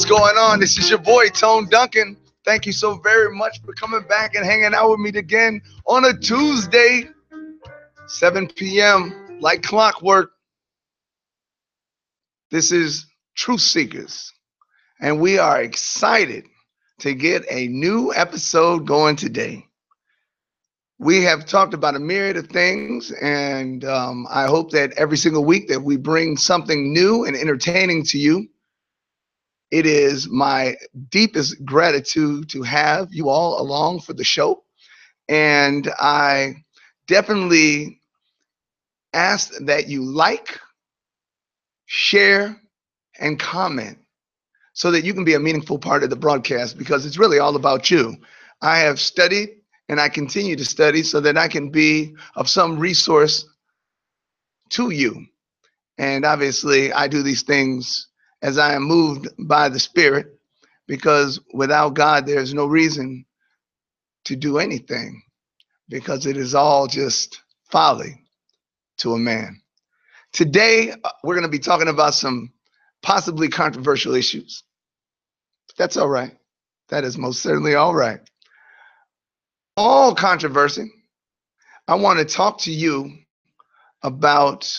going on? This is your boy, Tone Duncan. Thank you so very much for coming back and hanging out with me again on a Tuesday, 7 p.m., like clockwork. This is Truth Seekrz, and we are excited to get a new episode going today. We have talked about a myriad of things, and I hope that every single week that we bring something new and entertaining to you. It is my deepest gratitude to have you all along for the show, and I definitely ask that you like, share, and comment so that you can be a meaningful part of the broadcast, because it's really all about you. I have studied and I continue to study so that I can be of some resource to you. And obviously, I do these things as I am moved by the Spirit, because without God, there's no reason to do anything, because it is all just folly to a man. Today, we're going to be talking about some possibly controversial issues. That's all right. That is most certainly all right. All controversy. I want to talk to you about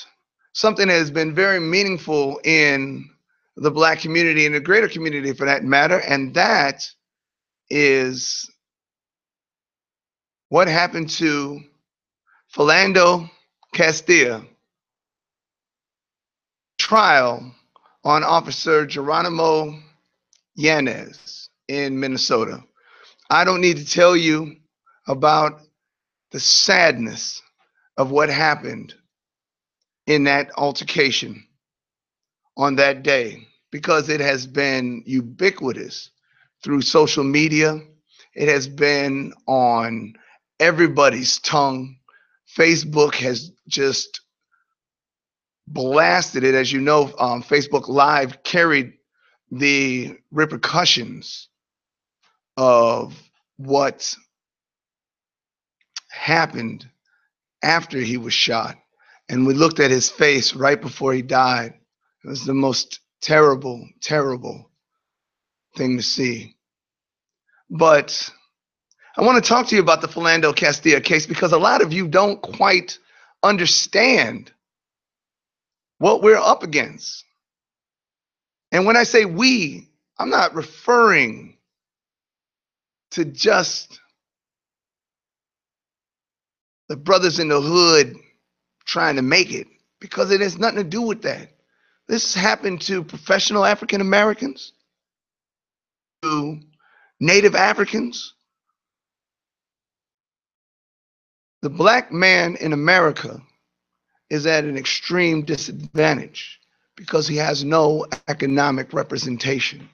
something that has been very meaningful in the Black community and the greater community for that matter, and that is what happened to Philando Castile trial on Officer Geronimo Yanez in Minnesota. I don't need to tell you about the sadness of what happened in that altercation on that day, because it has been ubiquitous through social media. It has been on everybody's tongue. Facebook has just blasted it. As you know, Facebook Live carried the repercussions of what happened after he was shot. And we looked at his face right before he died. It was the most terrible, terrible thing to see. But I want to talk to you about the Philando Castile case, because a lot of you don't quite understand what we're up against. And when I say we, I'm not referring to just the brothers in the hood trying to make it, because it has nothing to do with that. This happened to professional African Americans, to Native Africans. The Black man in America is at an extreme disadvantage because he has no economic representation.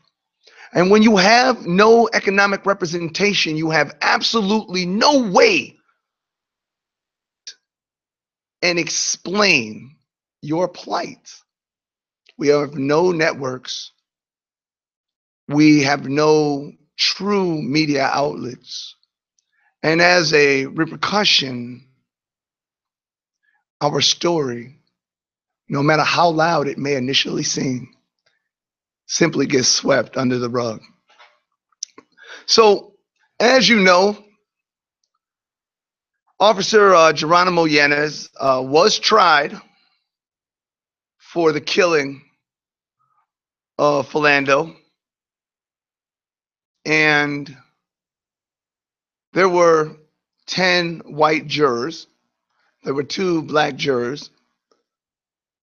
And when you have no economic representation, you have absolutely no way and explain your plight. We have no networks. We have no true media outlets. And as a repercussion, our story, no matter how loud it may initially seem, simply gets swept under the rug. So, as you know, Officer Geronimo Yanez was tried for the killing of Philando, and there were 10 white jurors. There were 2 black jurors.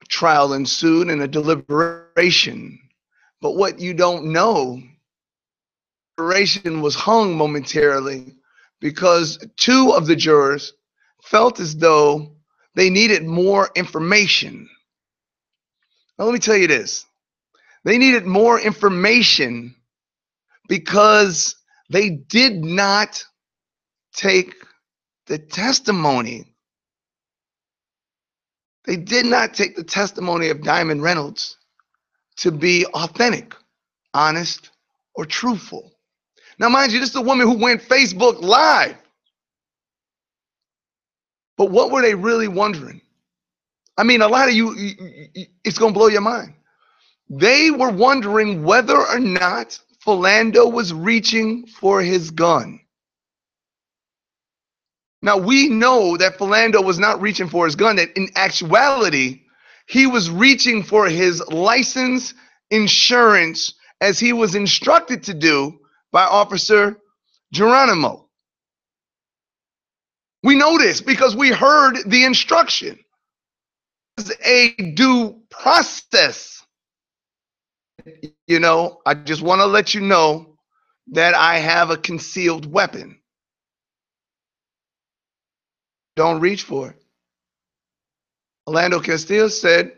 A trial ensued and a deliberation. But what you don't know, deliberation was hung momentarily because 2 of the jurors felt as though they needed more information. Now, let me tell you this. They needed more information because they did not take the testimony. They did not take the testimony of Diamond Reynolds to be authentic, honest, or truthful. Now, mind you, this is a woman who went Facebook Live. But what were they really wondering? I mean, a lot of you, it's going to blow your mind. They were wondering whether or not Philando was reaching for his gun. Now, we know that Philando was not reaching for his gun, that in actuality, he was reaching for his license insurance as he was instructed to do by Officer Geronimo. We know this because we heard the instruction. It's a due process. I just want to let you know that I have a concealed weapon. Don't reach for it. Orlando Castillo said,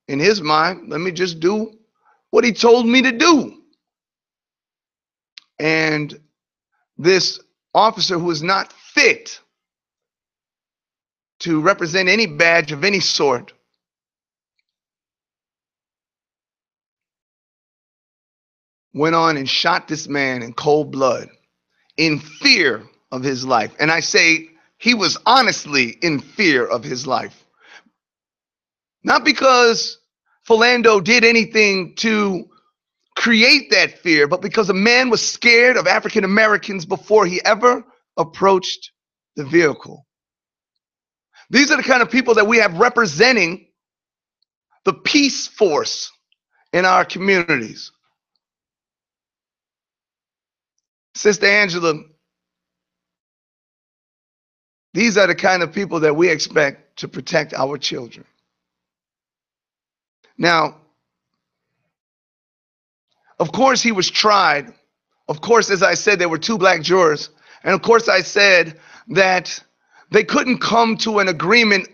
in his mind, let me just do what he told me to do. And this officer, who is not fit to represent any badge of any sort, went on and shot this man in cold blood in fear of his life. And I say he was honestly in fear of his life. Not because Philando did anything to create that fear, but because a man was scared of African Americans before he ever approached the vehicle. These are the kind of people that we have representing the peace force in our communities. Sister Angela, these are the kind of people that we expect to protect our children. Now, of course, he was tried. Of course, as I said, there were 2 black jurors. And of course, I said that they couldn't come to an agreement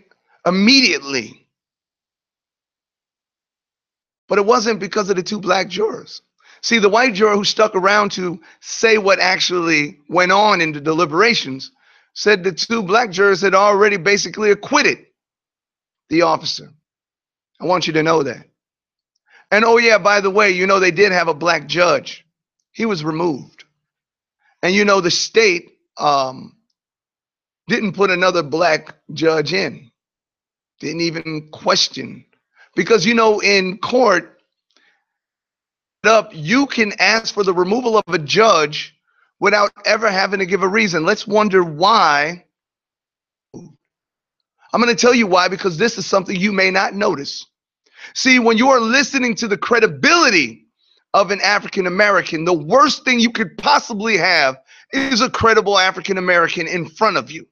immediately. But it wasn't because of the 2 black jurors. See, the white juror who stuck around to say what actually went on in the deliberations said the 2 black jurors had already basically acquitted the officer. I want you to know that. And oh yeah, by the way, they did have a black judge. He was removed. And the state didn't put another black judge in. Didn't even question. Because in court, you can ask for the removal of a judge without ever having to give a reason. Let's wonder why. I'm going to tell you why, because this is something you may not notice. See, when you are listening to the credibility of an African American, the worst thing you could possibly have is a credible African American in front of you.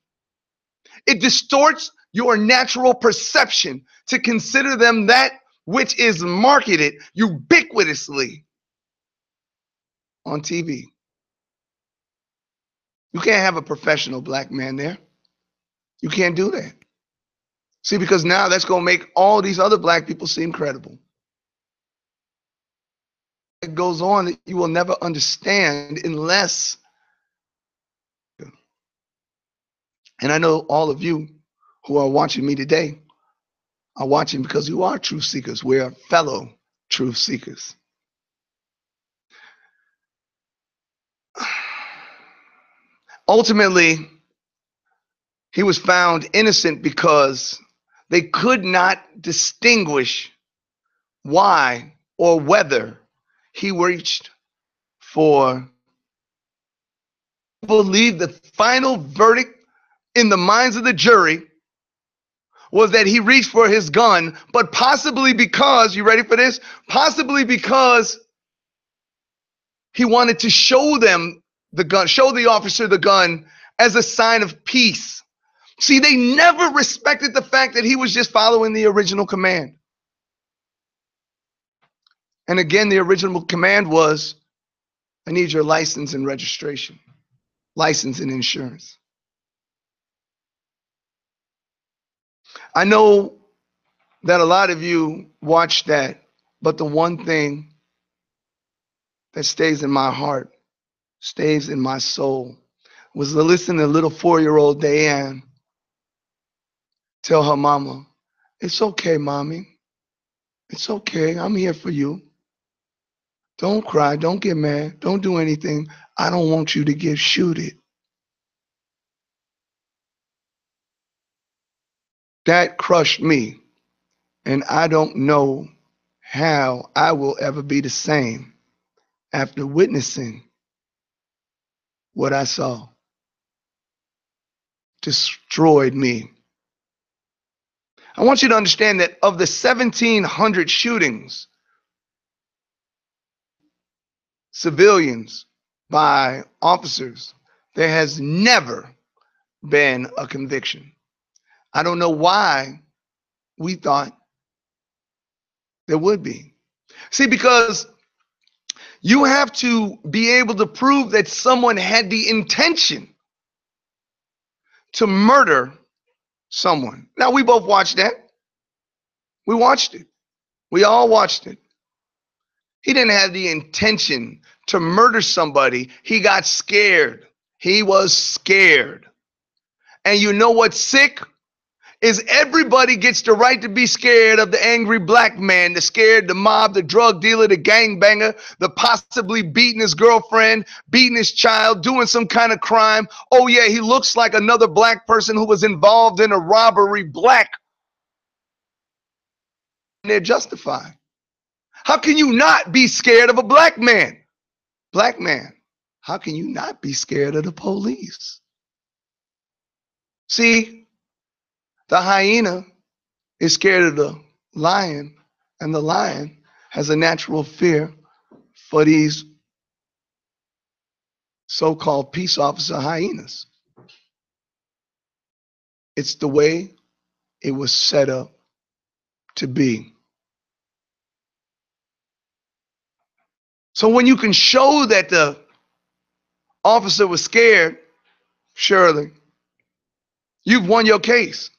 It distorts your natural perception to consider them that which is marketed ubiquitously on TV. You can't have a professional black man there. You can't do that. See, because now that's going to make all these other black people seem credible. It goes on that you will never understand unless. And I know all of you who are watching me today are watching because you are truth seekers. We are fellow truth seekers. Ultimately, he was found innocent because they could not distinguish why or whether he reached for. Believe the final verdict in the minds of the jury was that he reached for his gun, but possibly because, you ready for this? Possibly because he wanted to show them the gun, show the officer the gun as a sign of peace. See, they never respected the fact that he was just following the original command. And again, the original command was, I need your license and registration, license and insurance. I know that a lot of you watch that, but the one thing that stays in my heart, stays in my soul, was to listen to little 4-year-old Diane tell her mama, it's okay, mommy. It's okay. I'm here for you. Don't cry. Don't get mad. Don't do anything. I don't want you to get shooted. That crushed me. And I don't know how I will ever be the same after witnessing what I saw. Destroyed me. I want you to understand that of the 1,700 shootings, civilians by officers, there has never been a conviction. I don't know why we thought there would be. See, because you have to be able to prove that someone had the intention to murder someone. Now, we both watched that. We watched it. We all watched it. He didn't have the intention to murder somebody. He got scared. He was scared. And you know what's sick? Is everybody gets the right to be scared of the angry black man, the scared, the mob, the drug dealer, the gangbanger, the possibly beating his girlfriend, beating his child, doing some kind of crime. Oh yeah, he looks like another black person who was involved in a robbery, black. And they're justified. How can you not be scared of a black man? Black man, how can you not be scared of the police? See, the hyena is scared of the lion, and the lion has a natural fear for these so-called peace officer hyenas. It's the way it was set up to be. So when you can show that the officer was scared, surely you've won your case.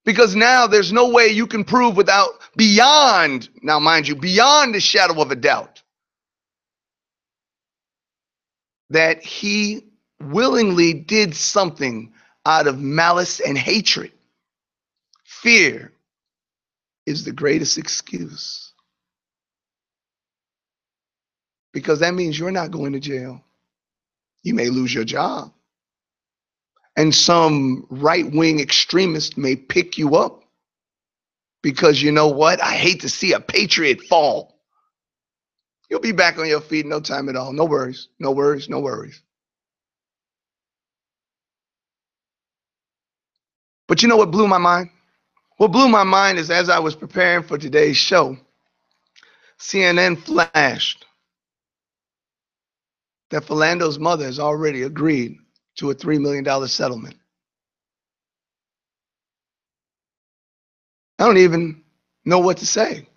Because now there's no way you can prove without beyond, now mind you, beyond the shadow of a doubt, that he willingly did something out of malice and hatred. Fear is the greatest excuse. Because that means you're not going to jail. You may lose your job. And some right-wing extremist may pick you up. Because you know what? I hate to see a patriot fall. You'll be back on your feet in no time at all. No worries, no worries, no worries. But you know what blew my mind? What blew my mind is as I was preparing for today's show, CNN flashed that Philando's mother has already agreed to a $3 million settlement. I don't even know what to say.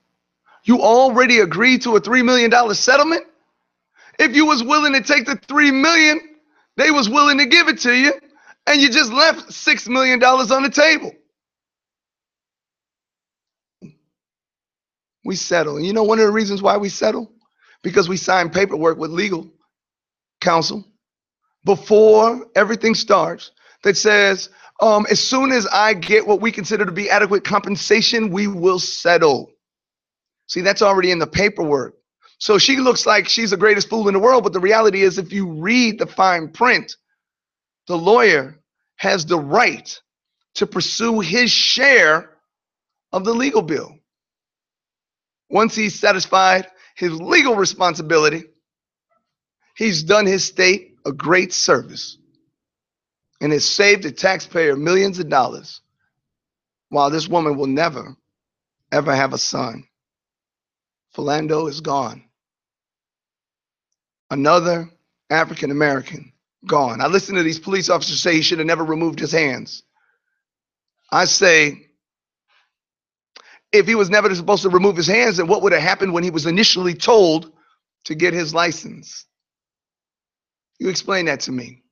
You already agreed to a $3 million settlement? If you was willing to take the $3 million, they was willing to give it to you, and you just left $6 million on the table. We settle. And you know one of the reasons why we settle? Because we signed paperwork with legal counsel before everything starts that says, as soon as I get what we consider to be adequate compensation, we will settle. See, that's already in the paperwork. So she looks like she's the greatest fool in the world, but the reality is if you read the fine print, the lawyer has the right to pursue his share of the legal bill. Once he's satisfied his legal responsibility, he's done his state a great service and has saved the taxpayer millions of dollars, while this woman will never, ever have a son. Philando is gone. Another African American gone. I listen to these police officers say he should have never removed his hands. I say, if he was never supposed to remove his hands, then what would have happened when he was initially told to get his license? You explain that to me.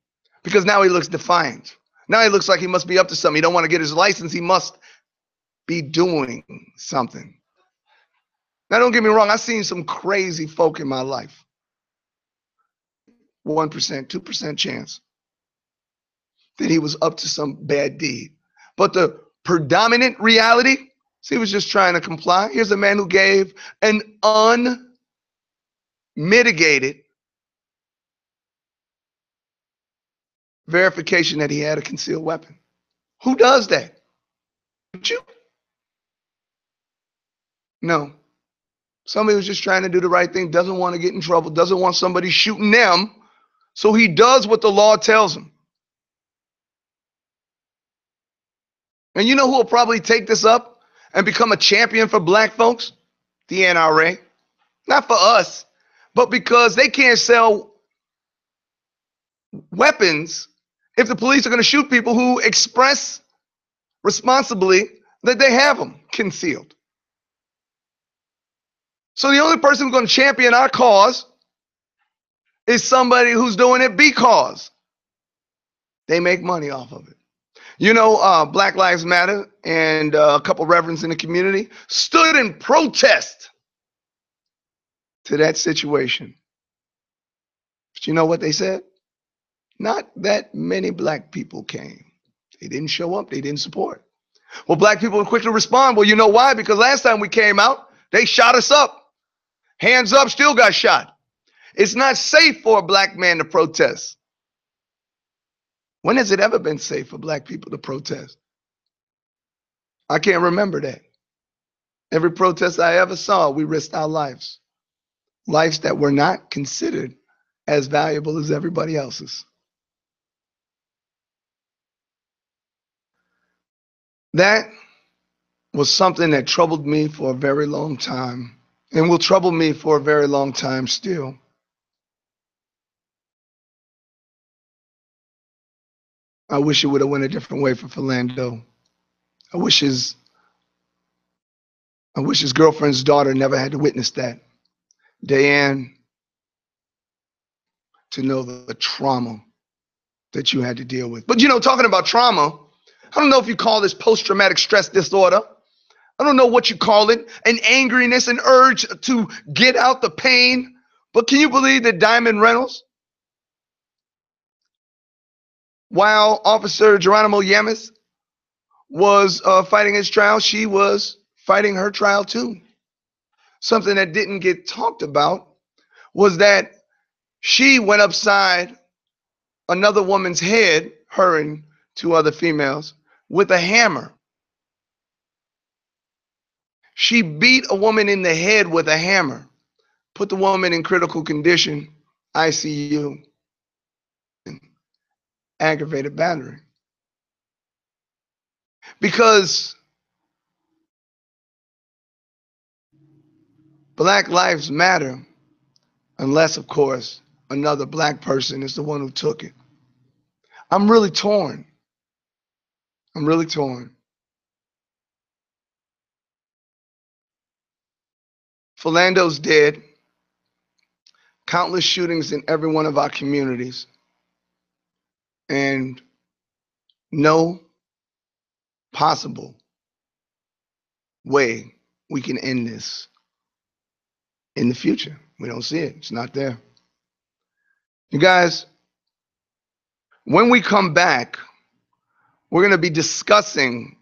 Because now he looks defiant. Now he looks like he must be up to something. He don't want to get his license. He must be doing something. Now, don't get me wrong. I've seen some crazy folk in my life. 1%, 2% chance that he was up to some bad deed. But the predominant reality, he was just trying to comply. Here's a man who gave an unmitigated verification that he had a concealed weapon. Who does that? Would you? No. Somebody who's just trying to do the right thing, doesn't want to get in trouble, doesn't want somebody shooting them, so he does what the law tells him. And you know who will probably take this up and become a champion for black folks? The NRA. Not for us, but because they can't sell weapons if the police are going to shoot people who express responsibly that they have them concealed. So the only person who's going to champion our cause is somebody who's doing it because they make money off of it. You know, Black Lives Matter and a couple reverends in the community stood in protest to that situation. But you know what they said? Not that many black people came. They didn't show up. They didn't support. Well, black people would quickly respond. Well, you know why? Because last time we came out, they shot us up. Hands up, still got shot. It's not safe for a black man to protest. When has it ever been safe for black people to protest? I can't remember that. Every protest I ever saw, we risked our lives. Lives that were not considered as valuable as everybody else's. That was something that troubled me for a very long time and will trouble me for a very long time still. I wish it would have went a different way for Philando. I wish his girlfriend's daughter never had to witness that. Diane, to know the trauma that you had to deal with. But you know, talking about trauma, I don't know if you call this post-traumatic stress disorder. I don't know what you call it, an angriness, an urge to get out the pain. But can you believe that Diamond Reynolds, while Officer Geronimo Yamas was fighting his trial, she was fighting her trial too. Something that didn't get talked about was that she went upside another woman's head, her and two other females, with a hammer. She beat a woman in the head with a hammer, put the woman in critical condition, ICU, aggravated battery. Because Black lives matter, unless, of course, another black person is the one who took it. I'm really torn. I'm really torn. Philando's dead. Countless shootings in every one of our communities. And no possible way we can end this in the future. We don't see it. It's not there. You guys, when we come back, we're going to be discussing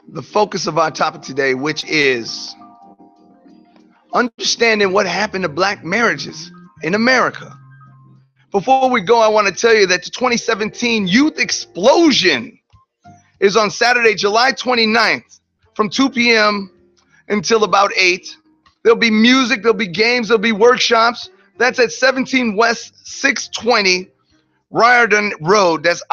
the focus of our topic today, which is understanding what happened to black marriages in America. Before we go, I want to tell you that the 2017 Youth Explosion is on Saturday, July 29th from 2 p.m. until about 8. There'll be music, there'll be games, there'll be workshops. That's at 17 West 620 Riordan Road. That's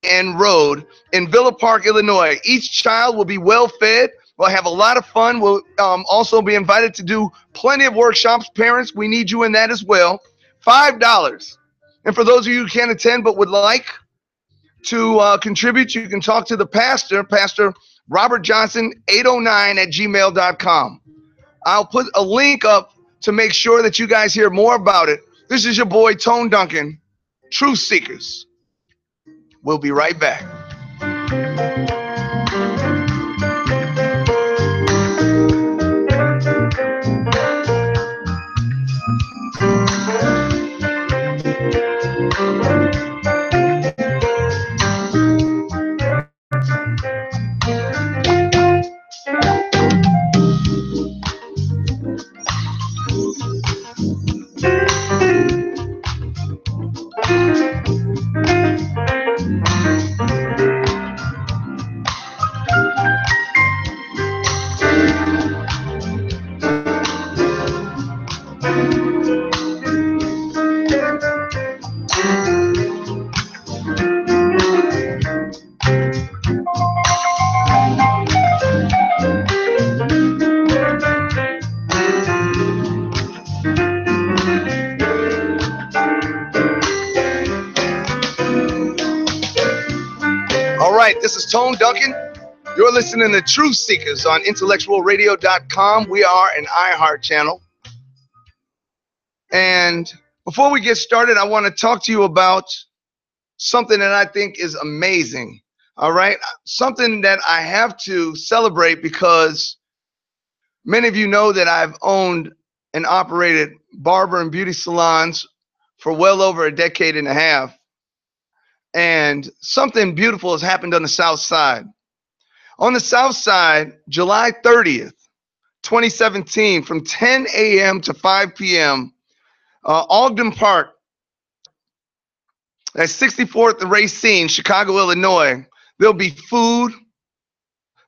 RIN Road in Villa Park, Illinois. Each child will be well fed. We'll have a lot of fun. We'll also be invited to do plenty of workshops. Parents, we need you in that as well. $5. And for those of you who can't attend but would like to contribute, you can talk to the pastor, Pastor Robert Johnson, 809@gmail.com. I'll put a link up to make sure that you guys hear more about it. This is your boy, Tone Duncan, Truth Seekers. We'll be right back. All right, this is Tone Duncan. You're listening to Truth Seekrz on IntellectualRadio.com. We are an iHeart channel. And before we get started, I want to talk to you about something that I think is amazing. All right, something that I have to celebrate because many of you know that I've owned and operated barber and beauty salons for well over a decade and a half. And something beautiful has happened on the South Side. On the South Side, July 30th, 2017, from 10 a.m. to 5 p.m., Ogden Park, at 64th and Racine, Chicago, Illinois, there'll be food,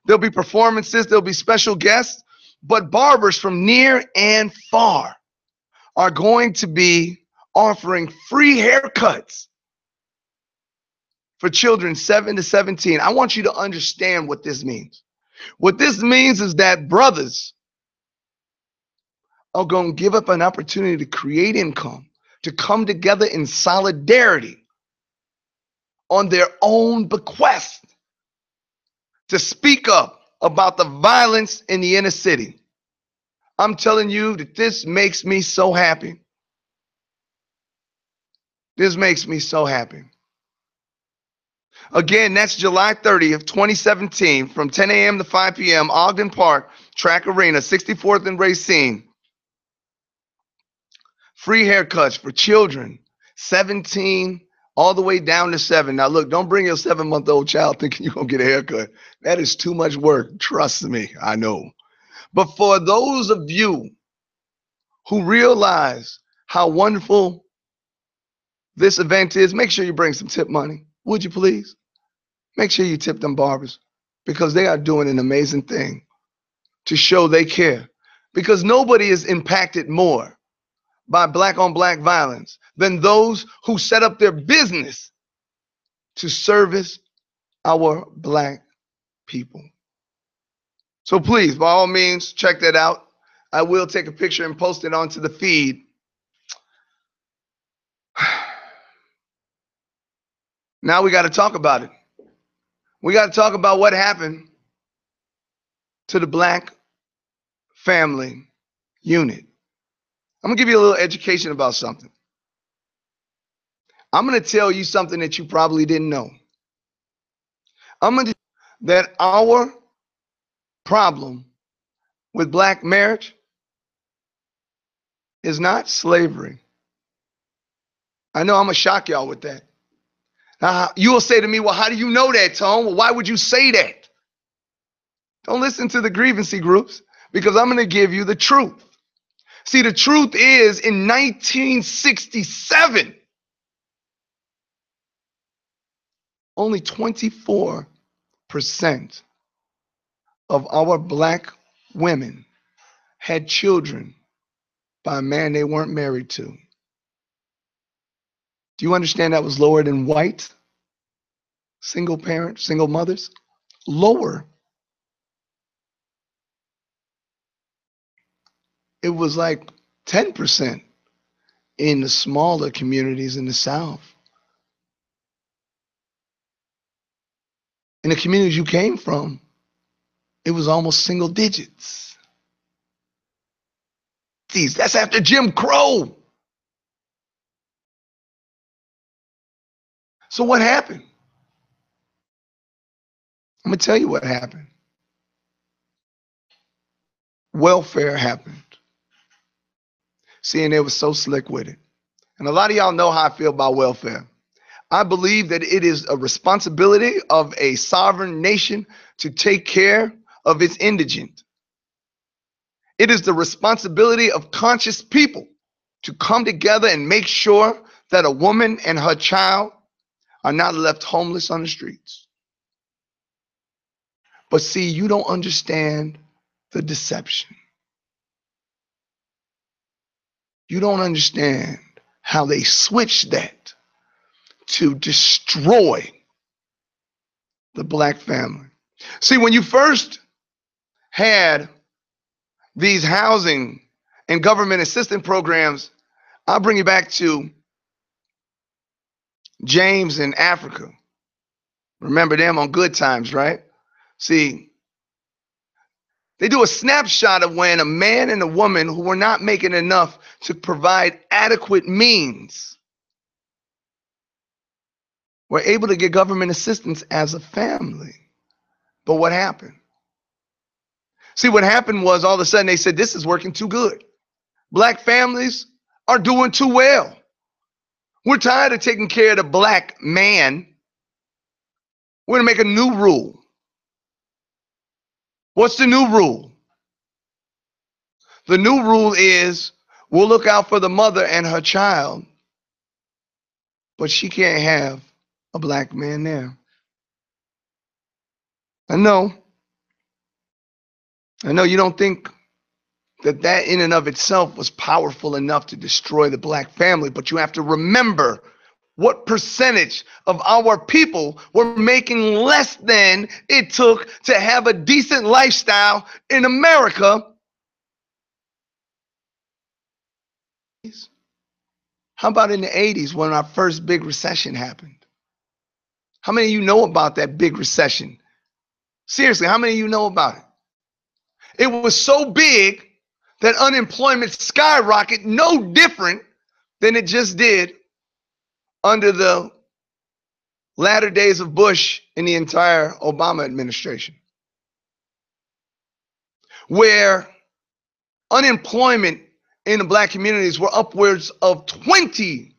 there'll be performances, there'll be special guests, but barbers from near and far are going to be offering free haircuts for children 7 to 17. I want you to understand what this means. What this means is that brothers are going to give up an opportunity to create income, to come together in solidarity on their own bequest, to speak up about the violence in the inner city. I'm telling you that this makes me so happy. This makes me so happy. Again, that's July 30th, 2017, from 10 a.m. to 5 p.m., Ogden Park, Track Arena, 64th and Racine. Free haircuts for children, 17 all the way down to 7. Now, look, don't bring your 7-month-old child thinking you're going to get a haircut. That is too much work. Trust me, I know. But for those of you who realize how wonderful this event is, make sure you bring some tip money. Would you please? Make sure you tip them barbers because they are doing an amazing thing to show they care. Because nobody is impacted more by black on black violence than those who set up their business to service our black people. So please, by all means, check that out. I will take a picture and post it onto the feed. Now we got to talk about it. We got to talk about what happened to the black family unit. I'm going to give you a little education about something. I'm going to tell you something that you probably didn't know. I'm going to that our problem with black marriage is not slavery. I know I'm going to shock y'all with that. Now, you will say to me, well, how do you know that, Tone? Well, why would you say that? Don't listen to the grievancy groups because I'm going to give you the truth. See, the truth is in 1967, only 24% of our black women had children by a man they weren't married to. Do you understand that was lower than white, single parent, single mothers? Lower. It was like 10% in the smaller communities in the South. In the communities you came from, it was almost single digits. That's after Jim Crow. So what happened? I'm going to tell you what happened. Welfare happened. See, and they were so slick with it. And a lot of y'all know how I feel about welfare. I believe that it is a responsibility of a sovereign nation to take care of its indigent. It is the responsibility of conscious people to come together and make sure that a woman and her child are not left homeless on the streets. But see, you don't understand the deception. You don't understand how they switched that to destroy the black family. See, when you first had these housing and government assistance programs, I'll bring you back to James in Africa. Remember them on Good Times, right? See, they do a snapshot of when a man and a woman who were not making enough to provide adequate means were able to get government assistance as a family. But what happened? See, what happened was all of a sudden they said, this is working too good. Black families are doing too well. We're tired of taking care of the black man. We're going to make a new rule. What's the new rule? The new rule is we'll look out for the mother and her child, but she can't have a black man there. I know you don't think that in and of itself was powerful enough to destroy the black family, but you have to remember what percentage of our people were making less than it took to have a decent lifestyle in America. How about in the 80s when our first big recession happened? How many of you know about that big recession? Seriously, how many of you know about it? It was so big that unemployment skyrocketed, no different than it just did under the latter days of Bush and the entire Obama administration, where unemployment in the black communities were upwards of 20%.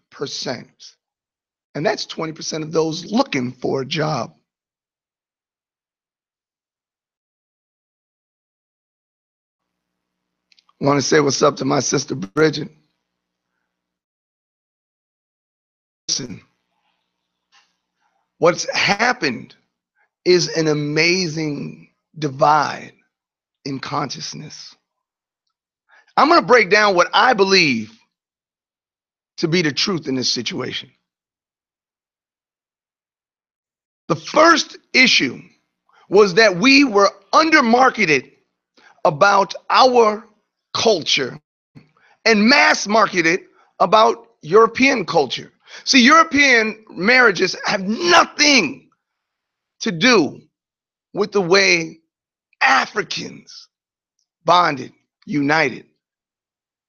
And that's 20% of those looking for a job. I want to say what's up to my sister Bridget. Listen, what's happened is an amazing divide in consciousness. I'm going to break down what I believe to be the truth in this situation. The first issue was that we were undermarketed about our culture and mass marketed about European culture. See, European marriages have nothing to do with the way Africans bonded, united,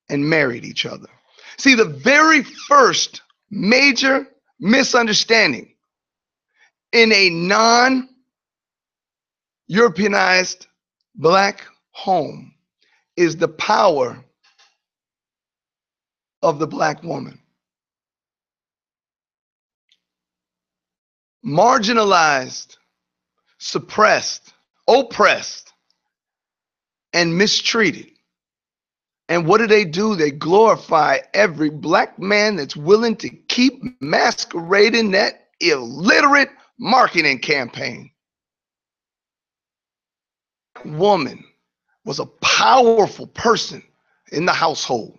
and married each other. See, the very first major misunderstanding in a non-Europeanized black home is the power of the black woman. Marginalized, suppressed, oppressed, and mistreated. And what do? They glorify every black man that's willing to keep masquerading that illiterate marketing campaign. Woman was a powerful person in the household,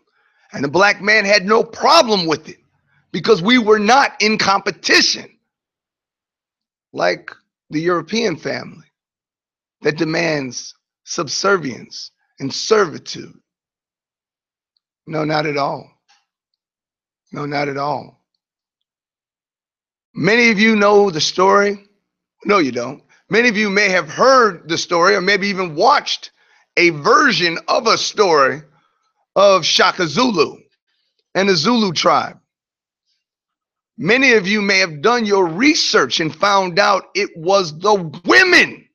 and the black man had no problem with it because we were not in competition like the European family that demands subservience and servitude. No, not at all. No, not at all. Many of you know the story. No, you don't. Many of you may have heard the story or maybe even watched a version of a story of Shaka Zulu and the Zulu tribe. Many of you may have done your research and found out it was the women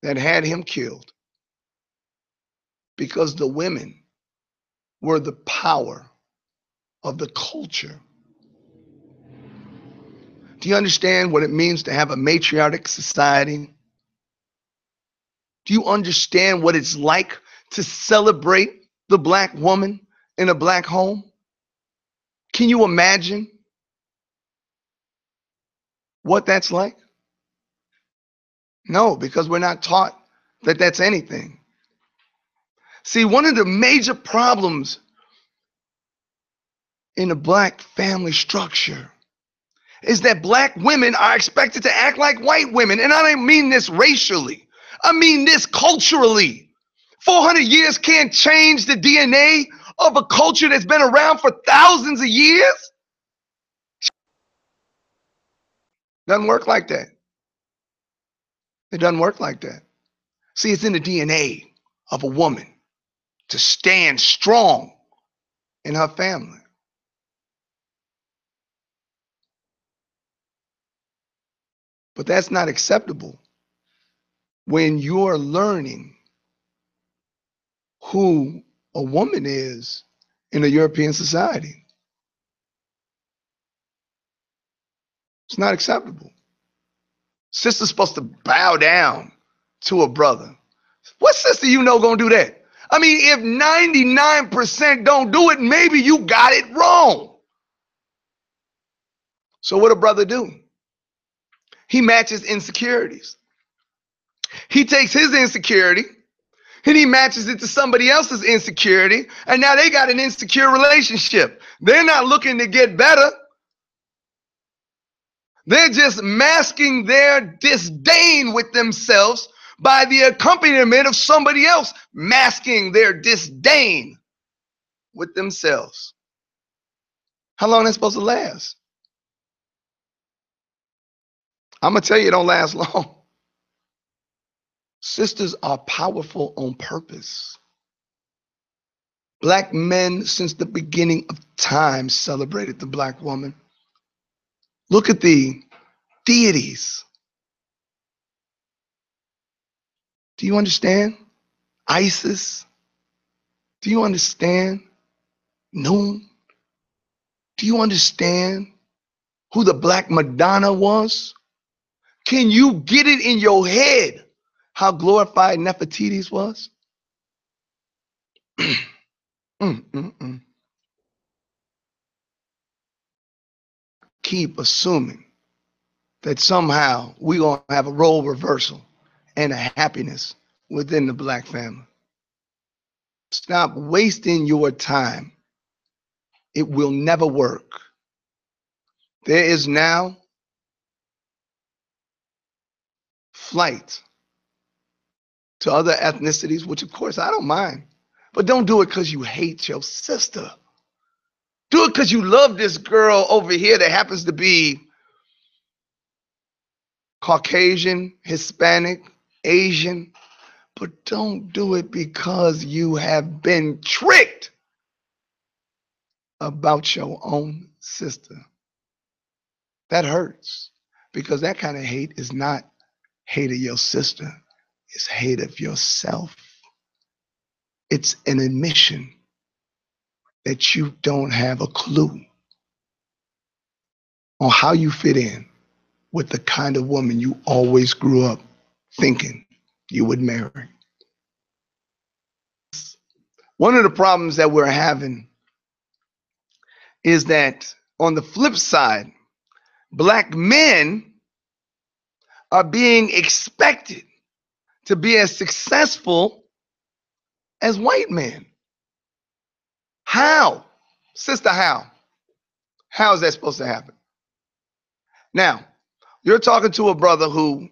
that had him killed, because the women were the power of the culture. Do you understand what it means to have a matriarchal society? Do you understand what it's like to celebrate the black woman in a black home? Can you imagine what that's like? No, because we're not taught that that's anything. See, one of the major problems in the black family structure is that black women are expected to act like white women. And I don't mean this racially. I mean this culturally. 400 years can't change the DNA of a culture that's been around for thousands of years. Doesn't work like that. It doesn't work like that. See, it's in the DNA of a woman to stand strong in her family. But that's not acceptable when you're learning who a woman is in a European society. It's not acceptable. Sister's supposed to bow down to a brother. What sister you know gonna do that? I mean, if 99% don't do it, maybe you got it wrong. So what a brother do? He matches insecurities. He takes his insecurity and he matches it to somebody else's insecurity, and now they got an insecure relationship. They're not looking to get better. They're just masking their disdain with themselves by the accompaniment of somebody else masking their disdain with themselves. How long is that supposed to last? I'm going to tell you, it don't last long. Sisters are powerful on purpose. Black men, since the beginning of time, celebrated the black woman. Look at the deities. Do you understand? Isis. Do you understand? Noon. Do you understand who the Black Madonna was? Can you get it in your head how glorified Nefertiti's was? Keep assuming that somehow we're going to have a role reversal and a happiness within the black family. Stop wasting your time. It will never work. There is now flight to other ethnicities, which of course I don't mind, but don't do it because you hate your sister. Do it because you love this girl over here that happens to be Caucasian, Hispanic, Asian, but don't do it because you have been tricked about your own sister. That hurts, because that kind of hate is not hate of your sister, it's hate of yourself. It's an admission that you don't have a clue on how you fit in with the kind of woman you always grew up thinking you would marry. One of the problems that we're having is that on the flip side, black men are being expected to be as successful as white men. How? Sister, how? How is that supposed to happen? Now, you're talking to a brother who,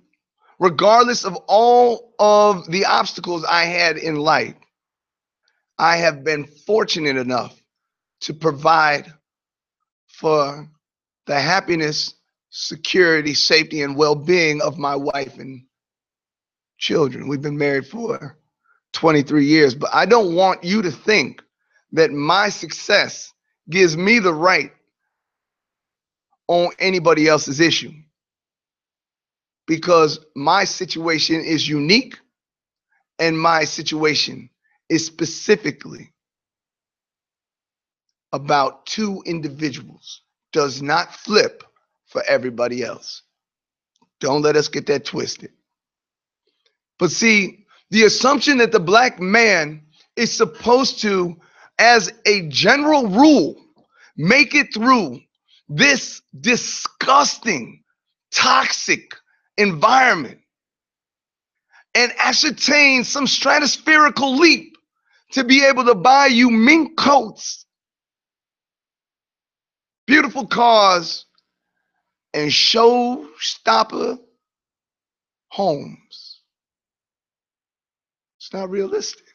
regardless of all of the obstacles I had in life, I have been fortunate enough to provide for the happiness, security, safety, and well-being of my wife and children. We've been married for 23 years, but I don't want you to think that my success gives me the right on anybody else's issue, because my situation is unique and my situation is specifically about two individuals. Does not flip for everybody else. Don't let us get that twisted. But see, the assumption that the black man is supposed to, as a general rule, make it through this disgusting, toxic environment and ascertain some stratospherical leap to be able to buy you mink coats beautiful cars, and showstopper homes. It's not realistic.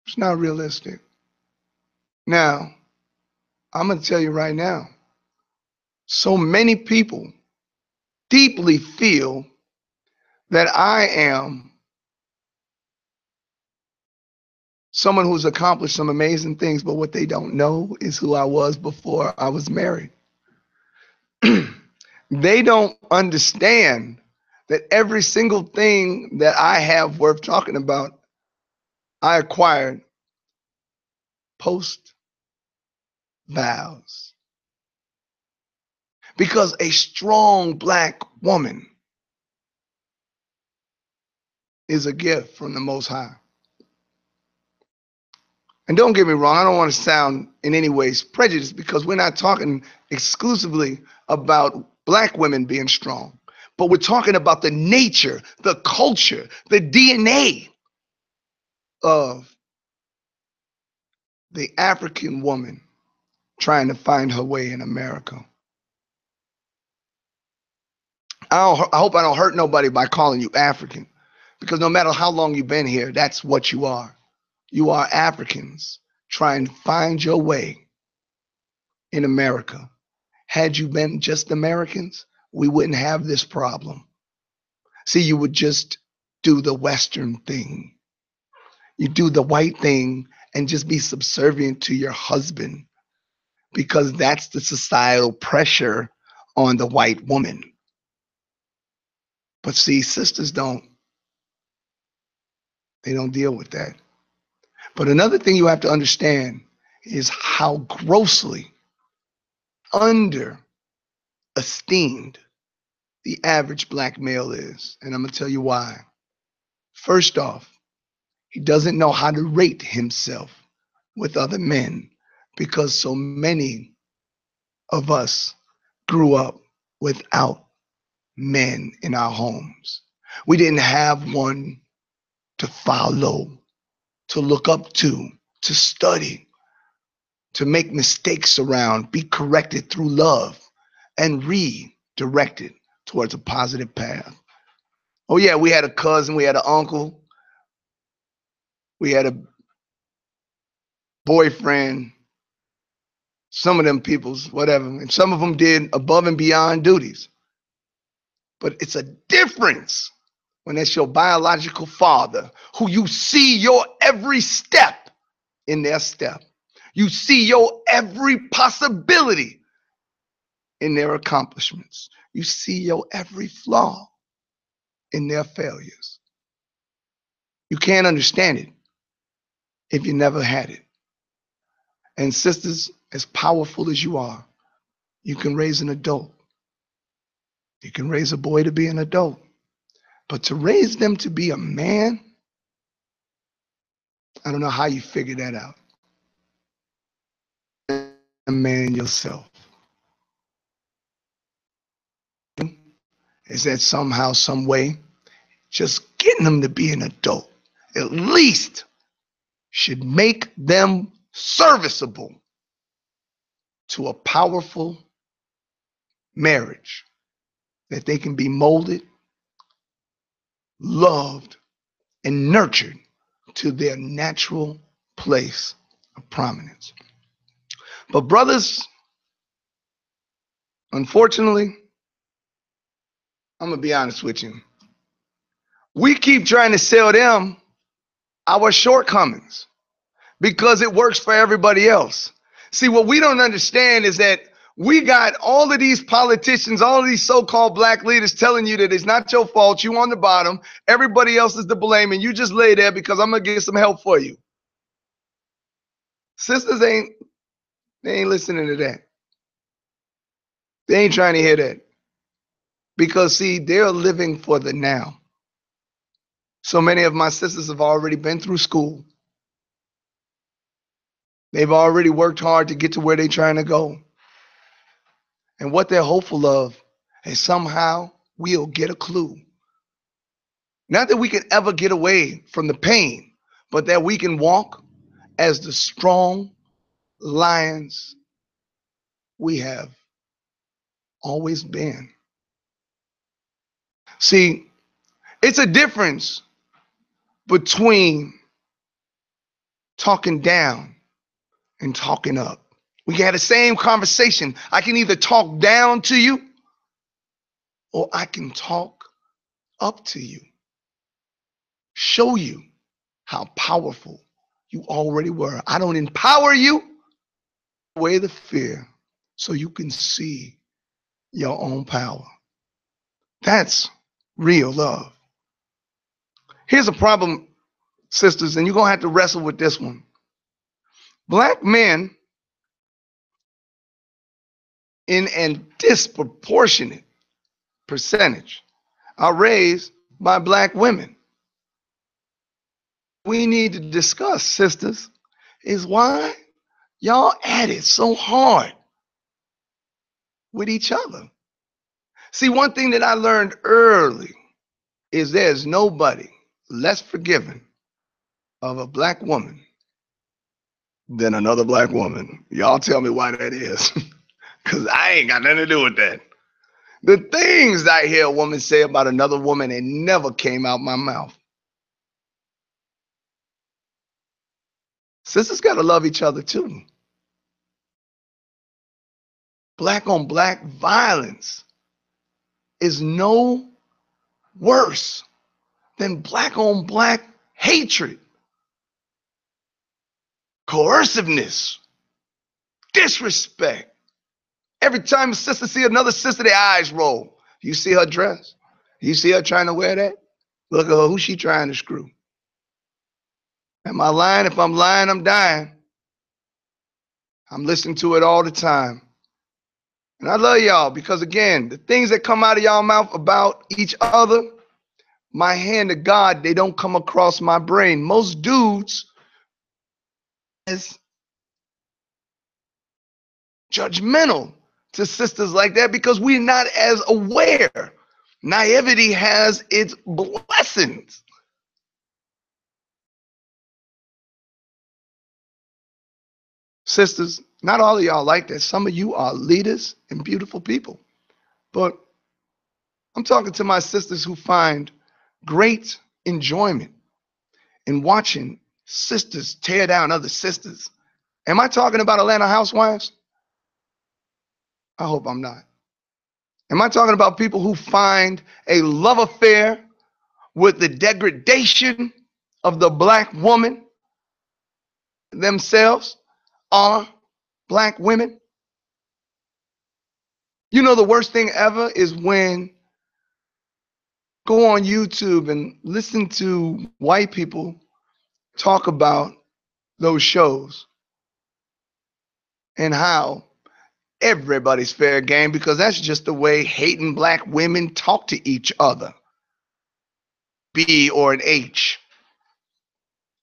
It's not realistic. Now, I'm going to tell you right now, so many people deeply feel that I am someone who's accomplished some amazing things, but what they don't know is who I was before I was married. They don't understand that every single thing that I have worth talking about, I acquired post vows. Because a strong Black woman is a gift from the Most High. And don't get me wrong, I don't want to sound in any ways prejudiced, because we're not talking exclusively about Black women being strong, but we're talking about the nature, the culture, the DNA of the African woman trying to find her way in America. I hope I don't hurt nobody by calling you African, because no matter how long you've been here, that's what you are. You are Africans trying to find your way in America. Had you been just Americans, we wouldn't have this problem. See, you would just do the Western thing. You do the white thing and just be subservient to your husband, because that's the societal pressure on the white woman. But see, sisters they don't deal with that. But another thing you have to understand is how grossly underesteemed the average Black male is. And I'm going to tell you why. First off, he doesn't know how to rate himself with other men, because so many of us grew up without men in our homes. We didn't have one to follow, to look up to study, to make mistakes around, be corrected through love, and redirected towards a positive path. Oh yeah, we had a cousin, we had an uncle, we had a boyfriend, some of them people's, whatever, and some of them did above and beyond duties. But it's a difference when it's your biological father, who you see your every step in their step. You see your every possibility in their accomplishments. You see your every flaw in their failures. You can't understand it if you never had it. And sisters, as powerful as you are, you can raise an adult. You can raise a boy to be an adult. But to raise them to be a man, I don't know how you figure that out. A man yourself. Is that somehow, some way, just getting them to be an adult, at least should make them serviceable to a powerful marriage, that they can be molded, loved, and nurtured to their natural place of prominence. But brothers, unfortunately, I'm going to be honest with you. We keep trying to sell them our shortcomings because it works for everybody else. See, what we don't understand is that we got all of these politicians, all of these so-called Black leaders telling you that it's not your fault, you on the bottom, everybody else is to blame, and you just lay there because I'm going to get some help for you. Sisters ain't listening to that. They ain't trying to hear that. Because, see, they're living for the now. So many of my sisters have already been through school. They've already worked hard to get to where they're trying to go. And what they're hopeful of is somehow we'll get a clue. Not that we can ever get away from the pain, but that we can walk as the strong lions we have always been. See, it's a difference between talking down and talking up. We can have the same conversation. I can either talk down to you or I can talk up to you. Show you how powerful you already were. I don't empower you. Away the fear so you can see your own power. That's real love. Here's a problem, sisters, and you're going to have to wrestle with this one. Black men, in a disproportionate percentage, are raised by black women. We need to discuss, sisters, is why y'all at it so hard with each other. See, one thing that I learned early is there's nobody less forgiving of a black woman than another black woman. Y'all tell me why that is. Because I ain't got nothing to do with that. The things I hear a woman say about another woman, it never came out my mouth. Sisters got to love each other too. Black on black violence is no worse than black on black hatred, coerciveness, disrespect. Every time a sister see another sister, their eyes roll. You see her dress? You see her trying to wear that? Look at her. Who's she trying to screw? Am I lying? If I'm lying, I'm dying. I'm listening to it all the time. And I love y'all because, again, the things that come out of y'all mouth about each other, my hand to God, they don't come across my brain. Most dudes is judgmental to sisters like that because we're not as aware. Naivety has its blessings. Sisters, not all of y'all like that. Some of you are leaders and beautiful people. But I'm talking to my sisters who find great enjoyment in watching sisters tear down other sisters. Am I talking about Atlanta housewives? I hope I'm not. Am I talking about people who find a love affair with the degradation of the black woman themselves are black women? You know, the worst thing ever is when go on YouTube and listen to white people talk about those shows and how everybody's fair game because that's just the way hating black women talk to each other. B or an H.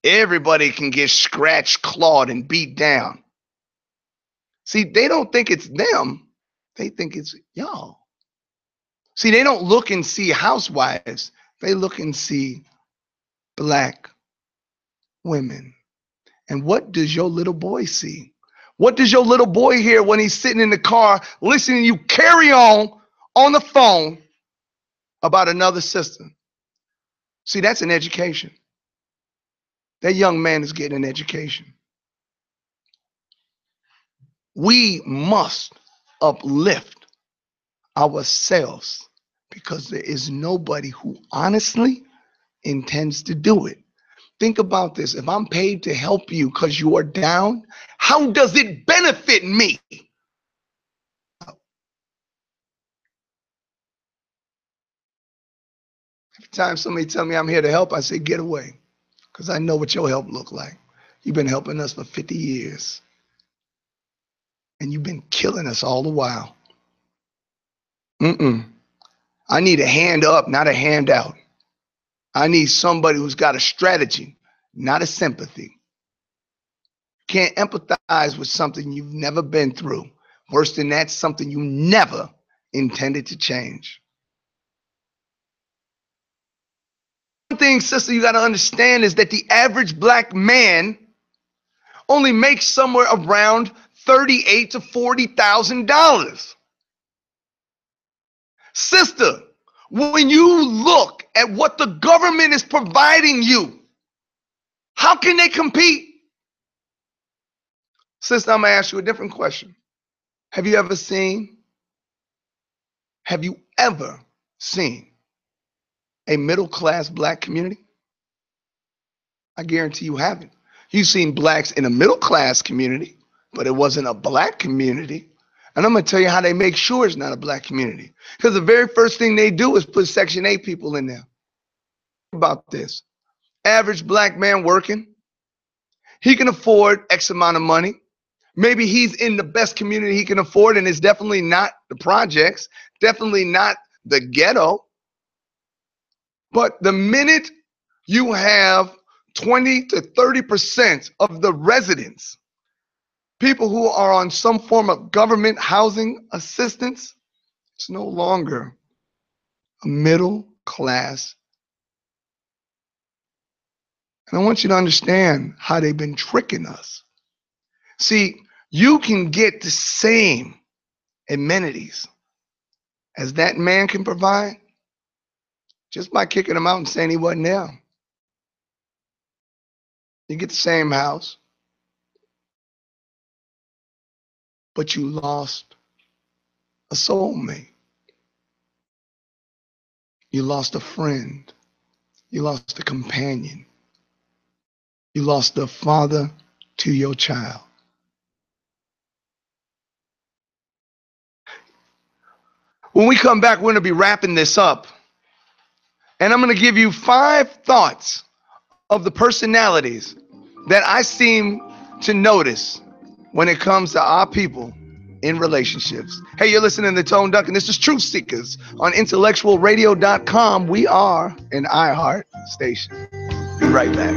Everybody can get scratched, clawed, and beat down. See, they don't think it's them. They think it's y'all. See, they don't look and see housewives. They look and see black women. And what does your little boy see? What does your little boy hear when he's sitting in the car listening to you carry on the phone about another sister? See, that's an education. That young man is getting an education. We must uplift ourselves because there is nobody who honestly intends to do it. Think about this. If I'm paid to help you because you are down, how does it benefit me? Every time somebody tell me I'm here to help, I say, get away. Because I know what your help look like. You've been helping us for 50 years. And you've been killing us all the while. I need a hand up, not a handout. I need somebody who's got a strategy, not a sympathy. Can't empathize with something you've never been through. Worse than that, something you never intended to change. One thing, sister, you got to understand is that the average black man only makes somewhere around $38,000 to $40,000. Sister, when you look at what the government is providing you, how can they compete? Sister, I'm going to ask you a different question. Have you ever seen a middle-class black community? I guarantee you haven't. You've seen blacks in a middle-class community, but it wasn't a black community. And I'm going to tell you how they make sure it's not a black community. Because the very first thing they do is put Section 8 people in there. About this. Average black man working. He can afford X amount of money. Maybe he's in the best community he can afford, and it's definitely not the projects, definitely not the ghetto. But the minute you have 20 to 30% of the residents, people who are on some form of government housing assistance, it's no longer a middle class. And I want you to understand how they've been tricking us. See, you can get the same amenities as that man can provide just by kicking him out and saying he wasn't there. You get the same house, but you lost a soulmate. You lost a friend. You lost a companion. You lost the father to your child. When we come back, we're going to be wrapping this up. And I'm going to give you 5 thoughts of the personalities that I seem to notice when it comes to our people in relationships. Hey, you're listening to Tone Duncan. This is Truth Seekers on IntellectualRadio.com. We are an iHeart station. Be right back.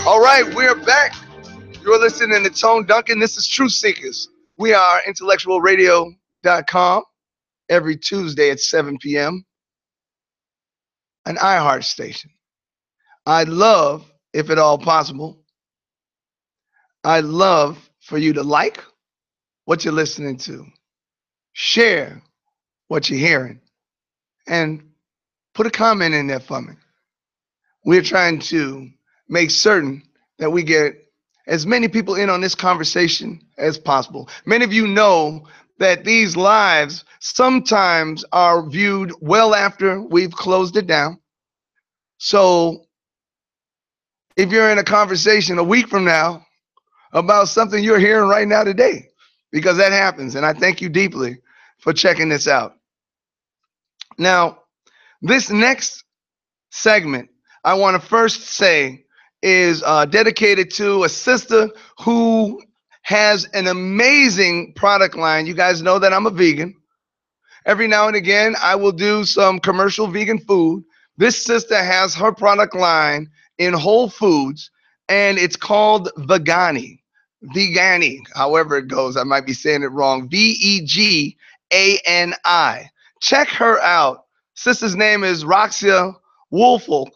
All right, we're back. You're listening to Tone Duncan. This is Truth Seekers. We are IntellectualRadio.com every Tuesday at 7 p.m. An iHeart station. I'd love, if at all possible, I'd love for you to like what you're listening to, share what you're hearing, and put a comment in there for me. We're trying to make certain that we get as many people in on this conversation as possible. Many of you know that these lives sometimes are viewed well after we've closed it down. So if you're in a conversation a week from now about something you're hearing right now today, because that happens, and I thank you deeply for checking this out. Now, this next segment, I want to first say, is dedicated to a sister who has an amazing product line. You guys know that I'm a vegan. Every now and again, I will do some commercial vegan food. This sister has her product line in Whole Foods, and it's called Vegani. Vegani, however it goes. I might be saying it wrong. Vegani. Check her out. Sister's name is Roxia Woolfolk,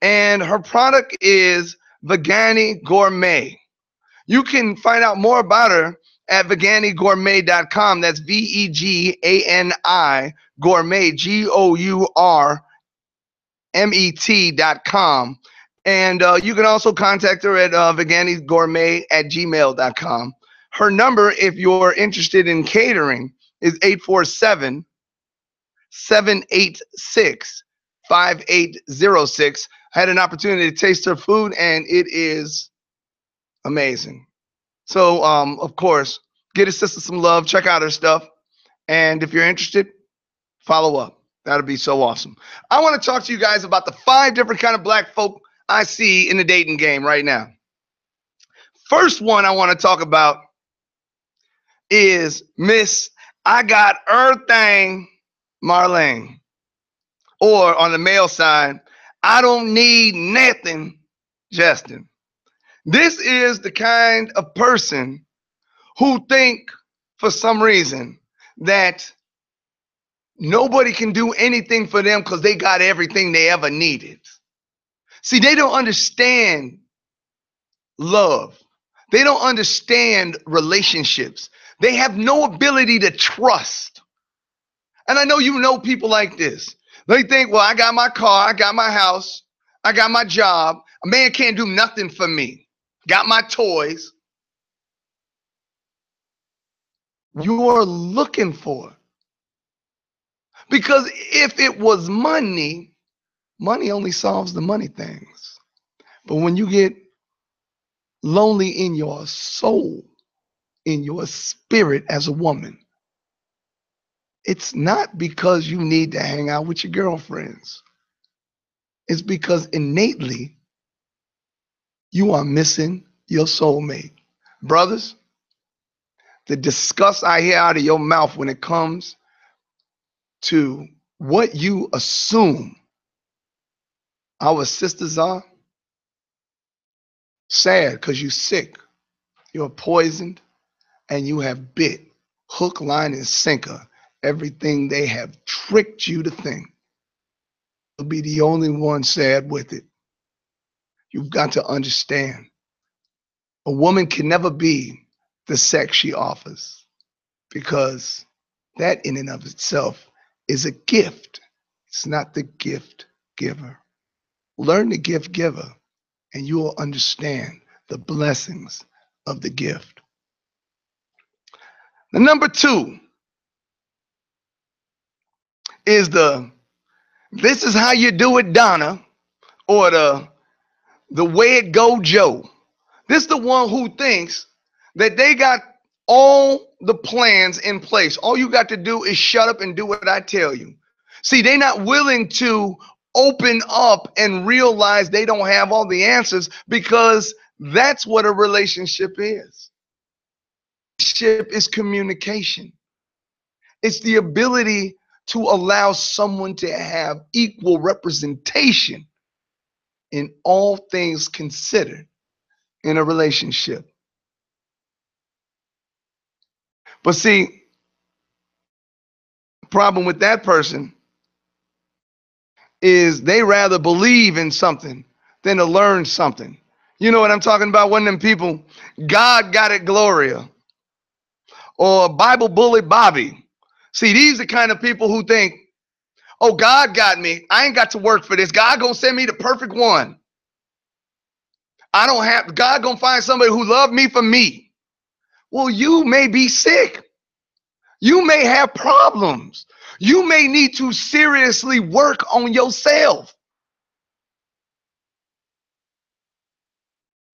and her product is Vegani Gourmet. You can find out more about her at veganigourmet.com. That's VEGANI gourmet, GOURMET.com. And you can also contact her at veganigourmet@gmail.com. Her number, if you're interested in catering, is 847-786-5806. I had an opportunity to taste her food, and it is amazing. So, of course, get a sister some love. Check out her stuff. And if you're interested, follow up. That'll be so awesome. I want to talk to you guys about the 5 different kind of black folk I see in the dating game right now. First one I want to talk about is Miss I Got Everything Marlene. Or on the male side, I don't need nothing, Justin. This is the kind of person who think for some reason that nobody can do anything for them because they got everything they ever needed. See, they don't understand love. They don't understand relationships. They have no ability to trust. And I know you know people like this. They think, well, I got my car, I got my house, I got my job. A man can't do nothing for me. Got my toys. You are looking for. Because if it was money, money only solves the money things. But when you get lonely in your soul, in your spirit as a woman, it's not because you need to hang out with your girlfriends. It's because innately you are missing your soulmate. Brothers, the disgust I hear out of your mouth when it comes to what you assume our sisters are, sad because you're sick, you're poisoned, and you have bit hook, line, and sinker everything they have tricked you to think. You'll be the only one sad with it. You've got to understand, a woman can never be the sex she offers, because that in and of itself is a gift. It's not the gift giver. Learn the gift giver, and you will understand the blessings of the gift. The number 2 is this is how you do it, Donna, or the way it go, Joe. This is the one who thinks that they got all the plans in place. All you got to do is shut up and do what I tell you. See, they're not willing to open up and realize they don't have all the answers, because that's what a relationship is. Relationship is communication. It's the ability to allow someone to have equal representation in all things considered in a relationship. But see, the problem with that person is they rather believe in something than to learn something. You know what I'm talking about? One of them people, God got it, Gloria, or Bible bully Bobby. See, these are the kind of people who think, oh, God got me. I ain't got to work for this. God gonna send me the perfect one. God gonna find somebody who love me for me. Well, you may be sick. You may have problems. You may need to seriously work on yourself.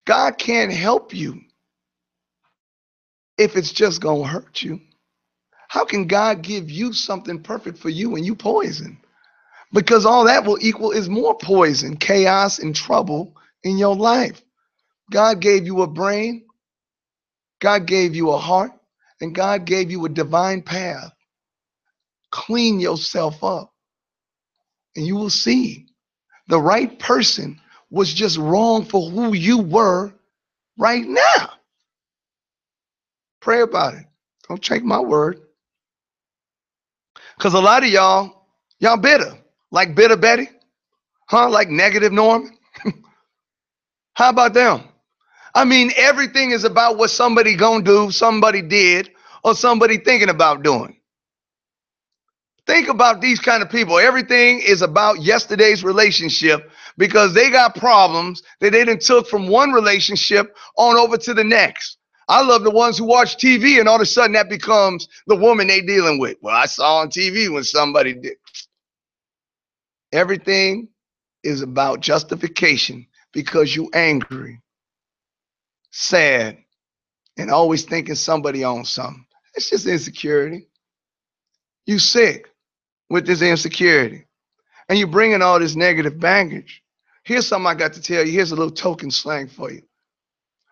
God can't help you if it's just going to hurt you. How can God give you something perfect for you and you poison? Because all that will equal is more poison, chaos, and trouble in your life. God gave you a brain, God gave you a heart, and God gave you a divine path. Clean yourself up, and you will see the right person was just wrong for who you were right now. Pray about it. Don't take my word. Because a lot of y'all bitter. Like Bitter Betty. Huh? Like Negative Norman. How about them? I mean, everything is about what somebody gonna do, somebody did, or somebody thinking about doing. Think about these kind of people. Everything is about yesterday's relationship because they got problems that they done took from one relationship on over to the next. I love the ones who watch TV and all of a sudden that becomes the woman they dealing with. Well, I saw on TV when somebody did. Everything is about justification because you angry, sad, and always thinking somebody owns something. It's just insecurity. You sick with this insecurity. And you're bringing all this negative baggage. Here's something I got to tell you. Here's a little token slang for you.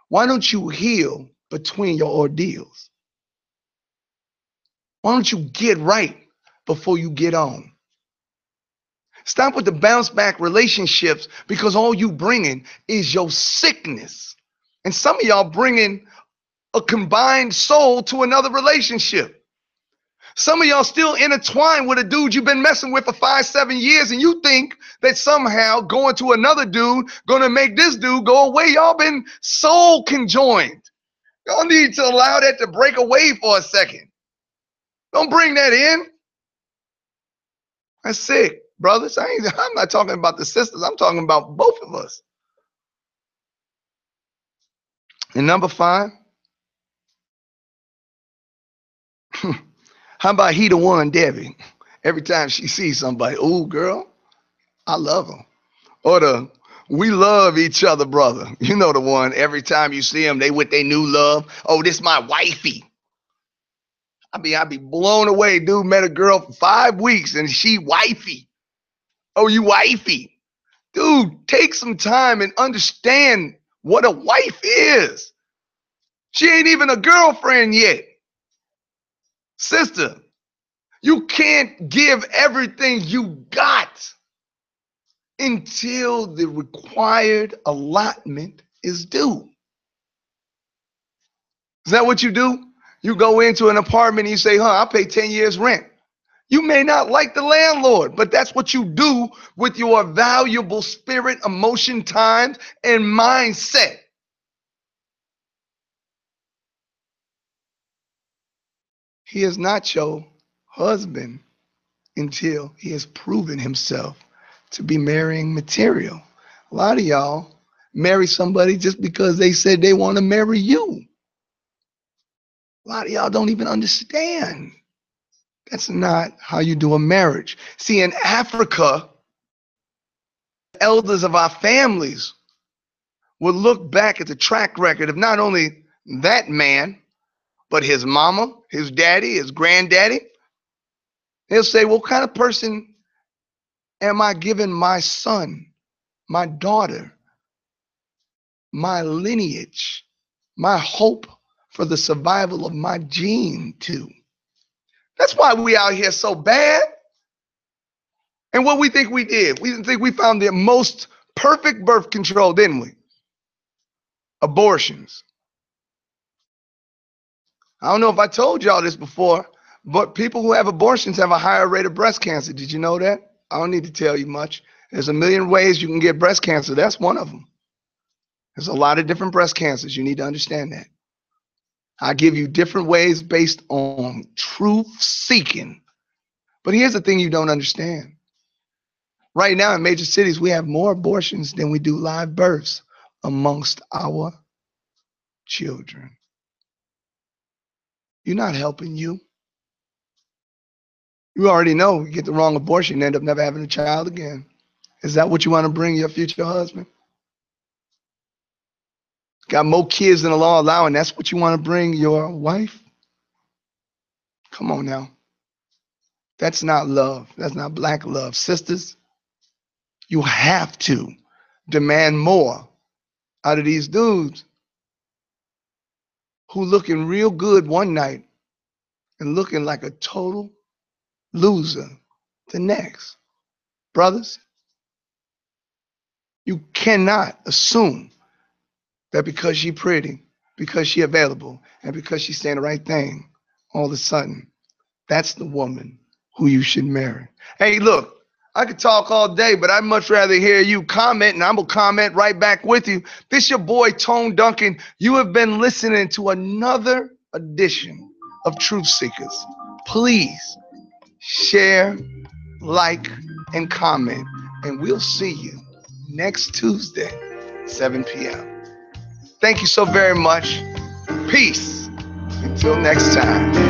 Why don't you heal between your ordeals? Why don't you get right before you get on? Stop with the bounce back relationships because all you bringing is your sickness. And some of y'all bringing a combined soul to another relationship. Some of y'all still intertwined with a dude you've been messing with for 5-7 years, and you think that somehow going to another dude gonna make this dude go away. Y'all been soul conjoined. Y'all need to allow that to break away for a second. Don't bring that in. That's sick, brothers. I'm not talking about the sisters. I'm talking about both of us. And number 5, how about he the one, Debbie? Every time she sees somebody, oh, girl, I love her. Or the we love each other, brother. You know the one. Every time you see them, they with their new love. Oh, this my wifey. I be blown away. Dude met a girl for 5 weeks and she wifey. Oh, you wifey. Dude, take some time and understand what a wife is. She ain't even a girlfriend yet. Sister, you can't give everything you got until the required allotment is due. Is that what you do? You go into an apartment and you say, I'll pay 10 years rent. You may not like the landlord, but that's what you do with your valuable spirit, emotion, time, and mindset. He is not your husband until he has proven himself to be marrying material. A lot of y'all marry somebody just because they said they want to marry you. A lot of y'all don't even understand. That's not how you do a marriage. See, in Africa, elders of our families will look back at the track record of not only that man, but his mama, his daddy, his granddaddy. They'll say, what kind of person am I giving my son, my daughter, my lineage, my hope for the survival of my gene to? That's why we out here so bad. And what we think we did, we think we found the most perfect birth control, didn't we? Abortions. I don't know if I told y'all this before, but people who have abortions have a higher rate of breast cancer. Did you know that? I don't need to tell you much. There's a million ways you can get breast cancer. That's one of them. There's a lot of different breast cancers. You need to understand that. I give you different ways based on truth seeking. But here's the thing you don't understand. Right now in major cities, we have more abortions than we do live births amongst our children. You're not helping you. You already know you get the wrong abortion, you end up never having a child again. Is that what you want to bring your future husband? Got more kids than the law allowing. That's what you want to bring your wife? Come on now. That's not love. That's not black love. Sisters, you have to demand more out of these dudes who looking real good one night and looking like a total loser the next. Brothers, you cannot assume that because she pretty, because she available, and because she's saying the right thing, all of a sudden, that's the woman who you should marry. Hey, look, I could talk all day, but I'd much rather hear you comment, and I'm going to comment right back with you. This your boy, Tone Duncan. You have been listening to another edition of Truth Seekers. Please share, like, and comment, and we'll see you next Tuesday, 7 p.m. Thank you so very much. Peace. Until next time.